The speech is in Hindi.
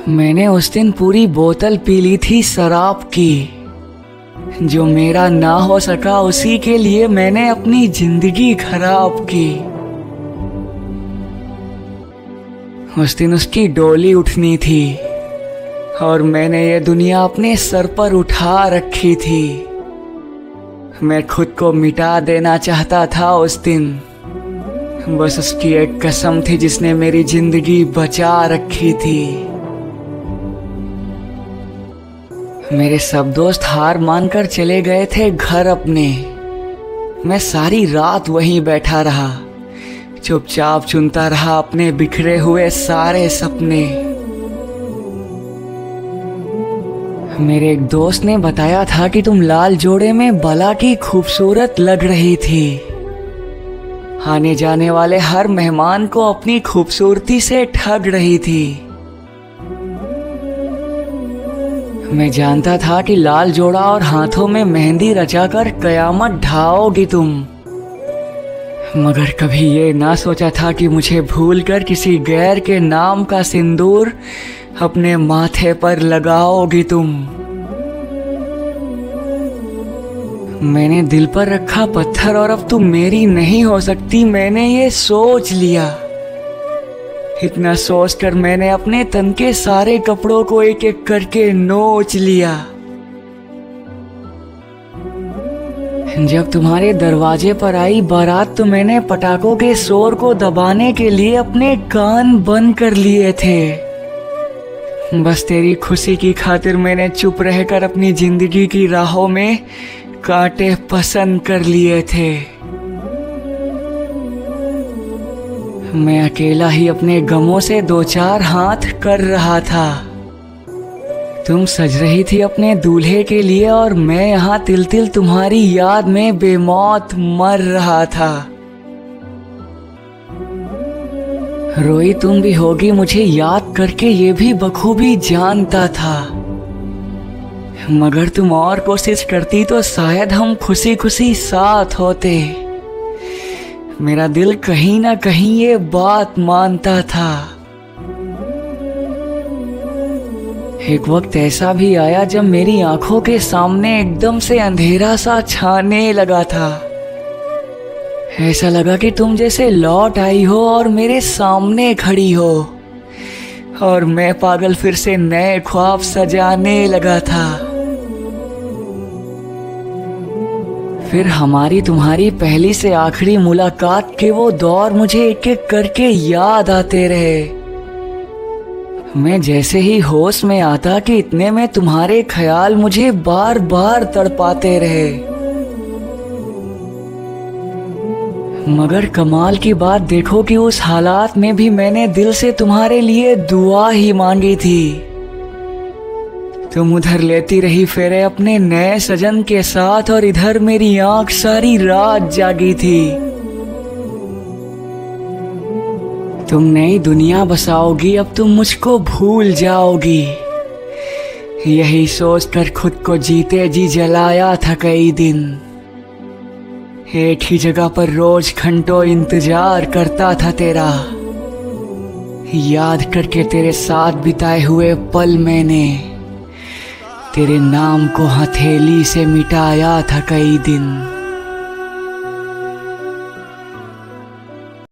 मैंने उस दिन पूरी बोतल पी ली थी शराब की। जो मेरा ना हो सका उसी के लिए मैंने अपनी जिंदगी खराब की। उस दिन उसकी डोली उठनी थी और मैंने ये दुनिया अपने सर पर उठा रखी थी। मैं खुद को मिटा देना चाहता था उस दिन। बस उसकी एक कसम थी जिसने मेरी जिंदगी बचा रखी थी। मेरे सब दोस्त हार मानकर चले गए थे घर अपने। मैं सारी रात वहीं बैठा रहा, चुपचाप चुनता रहा अपने बिखरे हुए सारे सपने। मेरे एक दोस्त ने बताया था कि तुम लाल जोड़े में बला की खूबसूरत लग रही थी। आने जाने वाले हर मेहमान को अपनी खूबसूरती से ठग रही थी। मैं जानता था कि लाल जोड़ा और हाथों में मेहंदी रचाकर कयामत ढाओगी तुम, मगर कभी ये ना सोचा था कि मुझे भूलकर किसी गैर के नाम का सिंदूर अपने माथे पर लगाओगी तुम। मैंने दिल पर रखा पत्थर और अब तुम मेरी नहीं हो सकती, मैंने ये सोच लिया। इतना सोचकर मैंने अपने तन के सारे कपड़ों को एक एक करके नोच लिया। जब तुम्हारे दरवाजे पर आई बारात तो मैंने पटाखों के शोर को दबाने के लिए अपने कान बंद कर लिए थे। बस तेरी खुशी की खातिर मैंने चुप रहकर अपनी जिंदगी की राहों में कांटे पसंद कर लिए थे। मैं अकेला ही अपने गमों से दो चार हाथ कर रहा था। तुम सज रही थी अपने दूल्हे के लिए और मैं यहाँ तिल तिल तुम्हारी याद में बेमौत मर रहा था। रोई तुम भी होगी मुझे याद करके, ये भी बखूबी जानता था। मगर तुम और कोशिश करती तो शायद हम खुशी खुशी साथ होते। मेरा दिल कहीं ना कहीं ये बात मानता था। एक वक्त ऐसा भी आया जब मेरी आंखों के सामने एकदम से अंधेरा सा छाने लगा था। ऐसा लगा कि तुम जैसे लौट आई हो और मेरे सामने खड़ी हो, और मैं पागल फिर से नए ख्वाब सजाने लगा था। फिर हमारी तुम्हारी पहली से आखिरी मुलाकात के वो दौर मुझे एक एक करके याद आते रहे। मैं जैसे ही होश में आता कि इतने में तुम्हारे ख्याल मुझे बार बार तड़पाते रहे। मगर कमाल की बात देखो कि उस हालात में भी मैंने दिल से तुम्हारे लिए दुआ ही मांगी थी। तुम उधर लेती रही फेरे अपने नए सजन के साथ और इधर मेरी आंख सारी रात जागी थी। तुम नई दुनिया बसाओगी, अब तुम मुझको भूल जाओगी। यही सोचकर खुद को जीते जी जलाया था कई दिन। एक ही जगह पर रोज घंटों इंतजार करता था तेरा। याद करके तेरे साथ बिताए हुए पल मैंने तेरे नाम को हथेली से मिटाया था कई दिन।